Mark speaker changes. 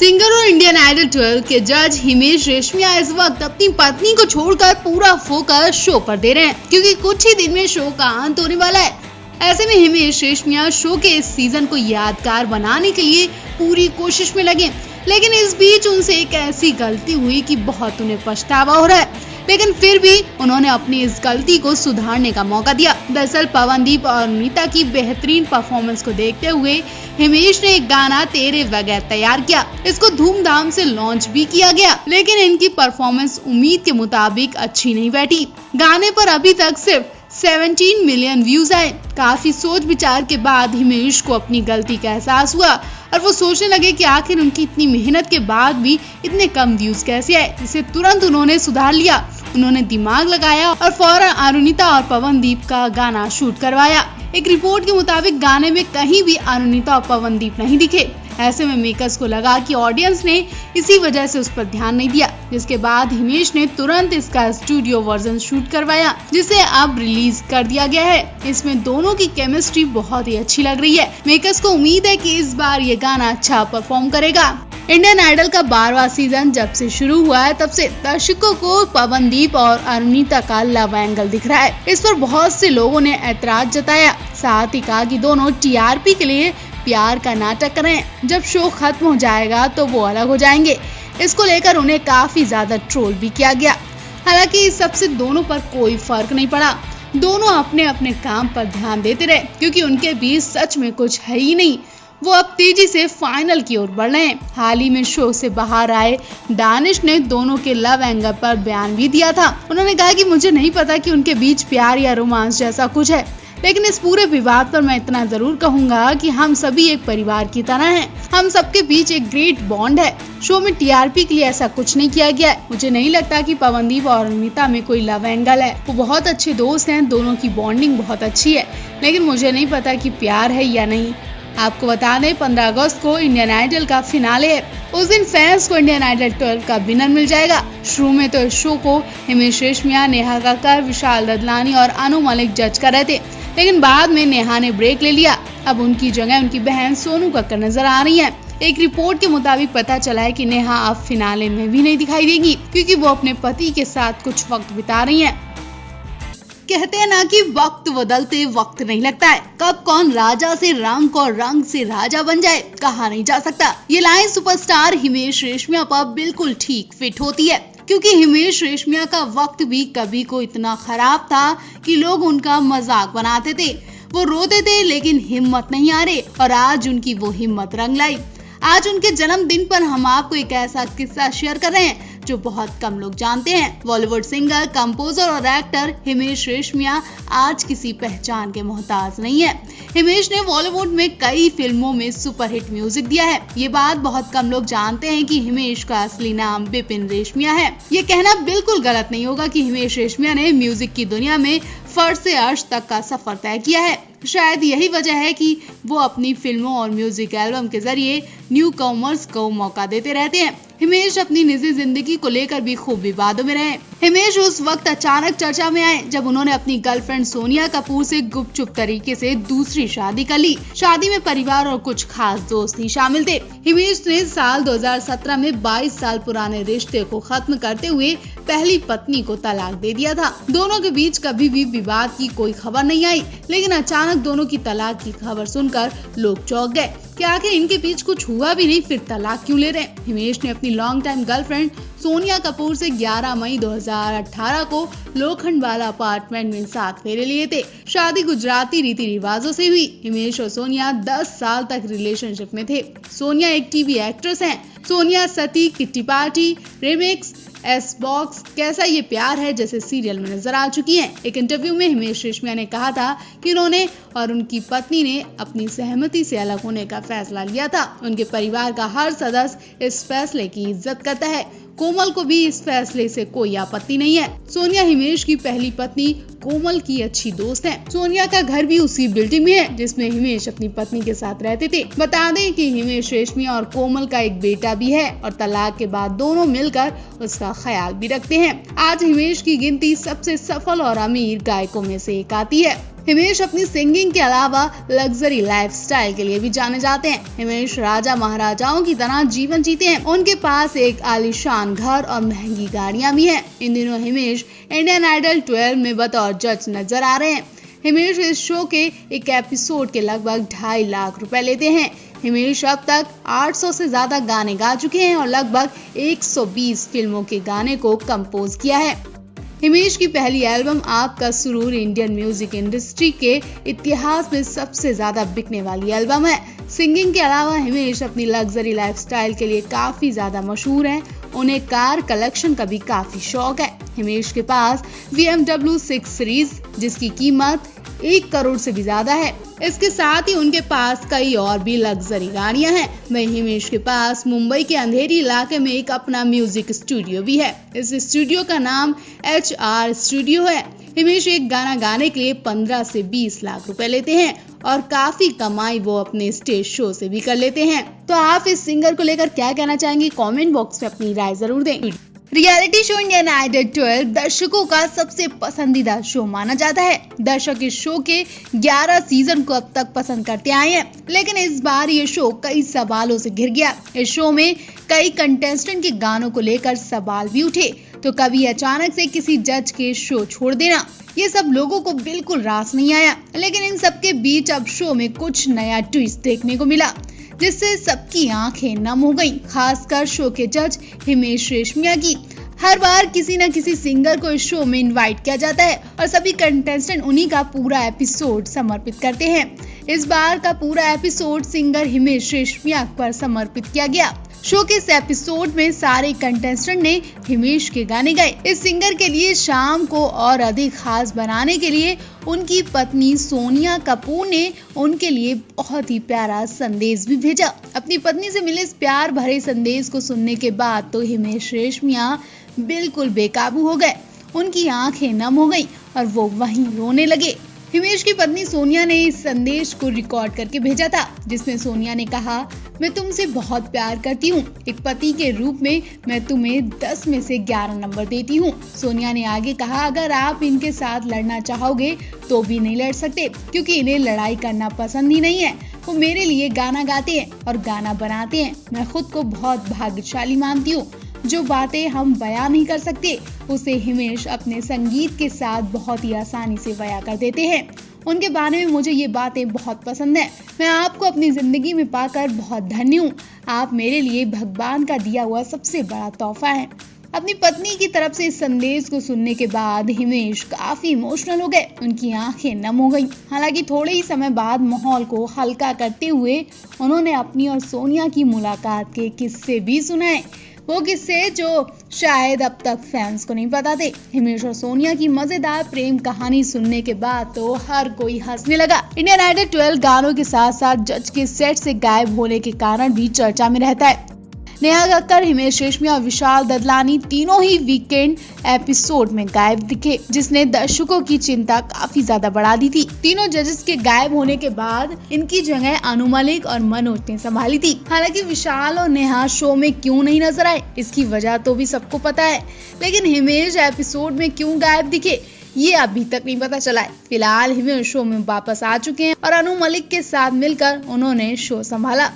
Speaker 1: Singer और Indian idol 12 के जज हिमेश रेशमिया इस वक्त अपनी पत्नी को छोड़कर पूरा फोकस शो पर दे रहे हैं, क्योंकि कुछ ही दिन में शो का अंत होने वाला है। ऐसे में हिमेश रेशमिया शो के इस सीजन को यादगार बनाने के लिए पूरी कोशिश में लगे, लेकिन इस बीच उनसे एक ऐसी गलती हुई कि बहुत उन्हें पछतावा हो रहा है। लेकिन फिर भी उन्होंने अपनी इस गलती को सुधारने का मौका दिया। दरअसल पवनदीप और नीता की बेहतरीन परफॉर्मेंस को देखते हुए हिमेश ने एक गाना तेरे बगैर तैयार किया। इसको धूमधाम से लॉन्च भी किया गया, लेकिन इनकी परफॉर्मेंस उम्मीद के मुताबिक अच्छी नहीं बैठी। गाने पर अभी तक सिर्फ 17 मिलियन व्यूज आए। काफी सोच विचार के बाद हिमेश को अपनी गलती का एहसास हुआ और वो सोचने लगे कि आखिर उनकी इतनी मेहनत के बाद भी इतने कम व्यूज कैसे आए। इसे तुरंत उन्होंने सुधार लिया। उन्होंने दिमाग लगाया और फौरन अरुणिता और पवनदीप का गाना शूट करवाया। एक रिपोर्ट के मुताबिक गाने में कहीं भी अरुणिता और पवनदीप नहीं दिखे। ऐसे में मेकर्स को लगा कि ऑडियंस ने इसी वजह से उस पर ध्यान नहीं दिया, जिसके बाद हिमेश ने तुरंत इसका स्टूडियो वर्जन शूट करवाया, जिसे अब रिलीज कर दिया गया है। इसमें दोनों की केमिस्ट्री बहुत ही अच्छी लग रही है। मेकर्स को उम्मीद है कि इस बार ये गाना अच्छा परफॉर्म करेगा। इंडियन आइडल का 12वां सीजन जब से शुरू हुआ है, तब से दर्शकों को पवनदीप और अरुणिता का लव एंगल दिख रहा है। इस पर बहुत से लोगों ने ऐतराज जताया, साथ ही कहा कि दोनों टीआरपी के लिए प्यार का नाटक करें। जब शो खत्म हो जाएगा तो वो अलग हो जाएंगे। इसको लेकर उन्हें काफी ज्यादा ट्रोल भी किया गया। हालांकि इस सबसे दोनों पर कोई फर्क नहीं पड़ा। दोनों अपने अपने काम पर ध्यान देते रहे, क्योंकि उनके बीच सच में कुछ है ही नहीं। वो अब तेजी से फाइनल की ओर बढ़ रहे हैं। हाल ही में शो से बाहर आए दानिश ने दोनों के लव एंगल पर बयान भी दिया था। उन्होंने कहा कि मुझे नहीं पता कि उनके बीच प्यार या रोमांस जैसा कुछ है, लेकिन इस पूरे विवाद पर मैं इतना जरूर कहूंगा कि हम सभी एक परिवार की तरह हैं। हम सबके बीच एक ग्रेट बॉन्ड है। शो में टीआरपी के लिए ऐसा कुछ नहीं किया गया है। मुझे नहीं लगता कि पवनदीप और अरुणिता में कोई लव एंगल है। वो बहुत अच्छे दोस्त हैं, दोनों की बॉन्डिंग बहुत अच्छी है, लेकिन मुझे नहीं पता कि प्यार है या नहीं। आपको बता दें 15 अगस्त को इंडियन आइडल का फिनाले है। उस दिन फैंस को इंडियन आइडल 12 का विनर मिल जाएगा। शुरू में तो इस शो को हिमेश रेशमिया, नेहा कक्कर, विशाल ददलानी और अनु मलिक जज कर रहे थे, लेकिन बाद में नेहा ने ब्रेक ले लिया। अब उनकी जगह उनकी बहन सोनू कक्कर नजर आ रही है। एक रिपोर्ट के मुताबिक पता चला है कि नेहा अब फिनाले में भी नहीं दिखाई देगी, क्योंकि वो अपने पति के साथ कुछ वक्त बिता रही हैं। कहते हैं ना कि वक्त बदलते वक्त नहीं लगता है। कब कौन राजा से रंक और रंग से राजा बन जाए कहा नहीं जा सकता। ये लाइन सुपरस्टार हिमेश रेशमिया पर बिल्कुल ठीक फिट होती है, क्योंकि हिमेश रेशमिया का वक्त भी कभी को इतना खराब था कि लोग उनका मजाक बनाते थे। वो रोते थे लेकिन हिम्मत नहीं हारे, और आज उनकी वो हिम्मत रंग लाई। आज उनके जन्मदिन पर हम आपको एक ऐसा किस्सा शेयर कर रहे हैं जो बहुत कम लोग जानते हैं। बॉलीवुड सिंगर, कंपोजर और एक्टर हिमेश रेशमिया आज किसी पहचान के मोहताज नहीं है। हिमेश ने बॉलीवुड में कई फिल्मों में सुपरहिट म्यूजिक दिया है। ये बात बहुत कम लोग जानते हैं कि हिमेश का असली नाम बिपिन रेशमिया है। ये कहना बिल्कुल गलत नहीं होगा कि हिमेश रेशमिया ने म्यूजिक की दुनिया में फर्श से अर्श तक का सफर तय किया है। शायद यही वजह है कि वो अपनी फिल्मों और म्यूजिक एल्बम के जरिए न्यू कमर्स को मौका देते रहते हैं। हिमेश अपनी निजी जिंदगी को लेकर भी खूब विवादों में रहे। हिमेश उस वक्त अचानक चर्चा में आए जब उन्होंने अपनी गर्लफ्रेंड सोनिया कपूर से गुपचुप तरीके से दूसरी शादी कर ली। शादी में परिवार और कुछ खास दोस्त ही शामिल थे। हिमेश ने साल 2017 में 22 साल पुराने रिश्ते को खत्म करते हुए पहली पत्नी को तलाक दे दिया था। दोनों के बीच कभी भी विवाद की कोई खबर नहीं आई, लेकिन अचानक दोनों की तलाक की खबर सुनकर लोग चौंक गए कि आखिर इनके बीच कुछ हुआ भी नहीं, फिर तलाक क्यों ले रहे हैं। हिमेश ने अपनी long time girlfriend Sonia Kapoor से 11 मई 2018 को लोखंड वाला अपार्टमेंट में 7 फेरे लिए थे। शादी गुजराती रीति रिवाजों से हुई। हिमेश और सोनिया 10 साल तक रिलेशनशिप में थे। सोनिया एक टीवी एक्ट्रेस हैं। Sonia Sati, kitty party, remix, S box, Kaisa Ye प्यार है जैसे सीरियल में नजर आ चुकी हैं। एक इंटरव्यू में हिमेश रेशमिया ने कहा था कि उन्होंने और उनकी पत्नी ने अपनी सहमति से अलग होने का फैसला लिया था। उनके परिवार का हर सदस्य इस फैसले की इज्जत करता है। कोमल को भी इस फैसले से कोई आपत्ति नहीं है। सोनिया हिमेश की पहली पत्नी कोमल की अच्छी दोस्त है। सोनिया का घर भी उसी बिल्डिंग में है जिसमें हिमेश अपनी पत्नी के साथ रहते थे। बता दें कि हिमेश रेशमिया और कोमल का एक बेटा भी है और तलाक के बाद दोनों मिलकर उसका ख्याल भी रखते हैं। आज हिमेश की गिनती सबसे सफल और अमीर गायकों में से एक आती है। हिमेश अपनी सिंगिंग के अलावा लग्जरी लाइफस्टाइल के लिए भी जाने जाते हैं। हिमेश राजा महाराजाओं की तरह जीवन जीते हैं। उनके पास एक आलीशान घर और महंगी गाड़ियां भी हैं। इन दिनों हिमेश इंडियन आइडल 12 में बतौर जज नजर आ रहे हैं। हिमेश इस शो के एक एपिसोड के लगभग 2.5 लाख रुपए लेते हैं। हिमेश अब तक 800 से ज्यादा गाने गा चुके हैं और लगभग 120 फिल्मों के गाने को कंपोज किया है। हिमेश की पहली एल्बम आपका सुरूर इंडियन म्यूजिक इंडस्ट्री के इतिहास में सबसे ज्यादा बिकने वाली एल्बम है। सिंगिंग के अलावा हिमेश अपनी लग्जरी लाइफस्टाइल के लिए काफी ज्यादा मशहूर हैं। उन्हें कार कलेक्शन का भी काफी शौक है। हिमेश के पास BMW 6 सीरीज जिसकी कीमत 1 करोड़ से भी ज्यादा है। इसके साथ ही उनके पास कई और भी लग्जरी गाड़ियां हैं। वहीं हिमेश के पास मुंबई के अंधेरी इलाके में एक अपना म्यूजिक स्टूडियो भी है। इस स्टूडियो का नाम HR स्टूडियो है। हिमेश एक गाना गाने के लिए 15 से 20 लाख रुपए लेते हैं और काफी कमाई वो अपने स्टेज शो से भी कर लेते हैं। तो आप इस सिंगर को लेकर क्या कहना चाहेंगे? कमेंट बॉक्स में अपनी राय जरूर दें। रियलिटी शो इंडियन आइडल 12 दर्शकों का सबसे पसंदीदा शो माना जाता है। दर्शक इस शो के 11 सीजन को अब तक पसंद करते आए हैं, लेकिन इस बार ये शो कई सवालों से घिर गया। इस शो में कई कंटेस्टेंट के गानों को लेकर सवाल भी उठे, तो कभी अचानक से किसी जज के शो छोड़ देना, ये सब लोगों को बिल्कुल रास नहीं आया। लेकिन इन सबके बीच अब शो में कुछ नया ट्विस्ट देखने को मिला, जिससे सबकी आंखें नम हो गईं, खासकर शो के जज हिमेश रेशमिया की। हर बार किसी न किसी सिंगर को इस शो में इनवाइट किया जाता है और सभी कंटेस्टेंट उन्हीं का पूरा एपिसोड समर्पित करते हैं। इस बार का पूरा एपिसोड सिंगर हिमेश रेशमिया पर समर्पित किया गया। शो के इस एपिसोड में सारे कंटेस्टेंट ने हिमेश के गाने गाए। इस सिंगर के लिए शाम को और अधिक खास बनाने के लिए उनकी पत्नी सोनिया कपूर ने उनके लिए बहुत ही प्यारा संदेश भी भेजा। अपनी पत्नी से मिले इस प्यार भरे संदेश को सुनने के बाद तो हिमेश रेशमिया बिल्कुल बेकाबू हो गए। उनकी आंखें नम हो गईं और वो वहीं रोने लगे। हिमेश की पत्नी सोनिया ने इस संदेश को रिकॉर्ड करके भेजा था, जिसमें सोनिया ने कहा, मैं तुमसे बहुत प्यार करती हूँ। एक पति के रूप में मैं तुम्हें 10 में से 11 नंबर देती हूँ। सोनिया ने आगे कहा, अगर आप इनके साथ लड़ना चाहोगे तो भी नहीं लड़ सकते, क्योंकि इन्हें लड़ाई करना पसंद ही नहीं है। वो मेरे लिए गाना गाते हैं और गाना बनाते हैं। मैं खुद को बहुत भाग्यशाली मानती हूँ। जो बातें हम बयां नहीं कर सकते, उसे हिमेश अपने संगीत के साथ बहुत ही आसानी से बयां कर देते हैं। उनके बारे में मुझे ये बातें बहुत पसंद है। मैं आपको अपनी जिंदगी में पाकर बहुत धन्य हूँ। आप मेरे लिए भगवान का दिया हुआ सबसे बड़ा तोहफा है। अपनी पत्नी की तरफ से इस संदेश को सुनने के बाद हिमेश काफी इमोशनल हो गए। उनकी आंखें नम हो गईं। हालांकि थोड़े ही समय बाद माहौल को हल्का करते हुए उन्होंने अपनी और सोनिया की मुलाकात के किस्से भी सुनाए। वो किस्से जो शायद अब तक फैंस को नहीं पता थे। हिमेश और सोनिया की मजेदार प्रेम कहानी सुनने के बाद तो हर कोई हंसने लगा। इंडियन आइडल 12 गानों के साथ साथ जज के सेट से गायब होने के कारण भी चर्चा में रहता है। नेहा कक्कर, हिमेश रेशमिया और विशाल ददलानी तीनों ही वीकेंड एपिसोड में गायब दिखे, जिसने दर्शकों की चिंता काफी ज्यादा बढ़ा दी थी। तीनों जजेस के गायब होने के बाद इनकी जगह अनु मलिक और मनोज ने संभाली थी। हालांकि विशाल और नेहा शो में क्यों नहीं नजर आए, इसकी वजह तो भी सबको पता है, लेकिन हिमेश एपिसोड में क्यों गायब दिखे, ये अभी तक नहीं पता चला है। फिलहाल हिमेश शो में वापस आ चुके हैं और अनु मलिक के साथ मिलकर उन्होंने शो संभाला।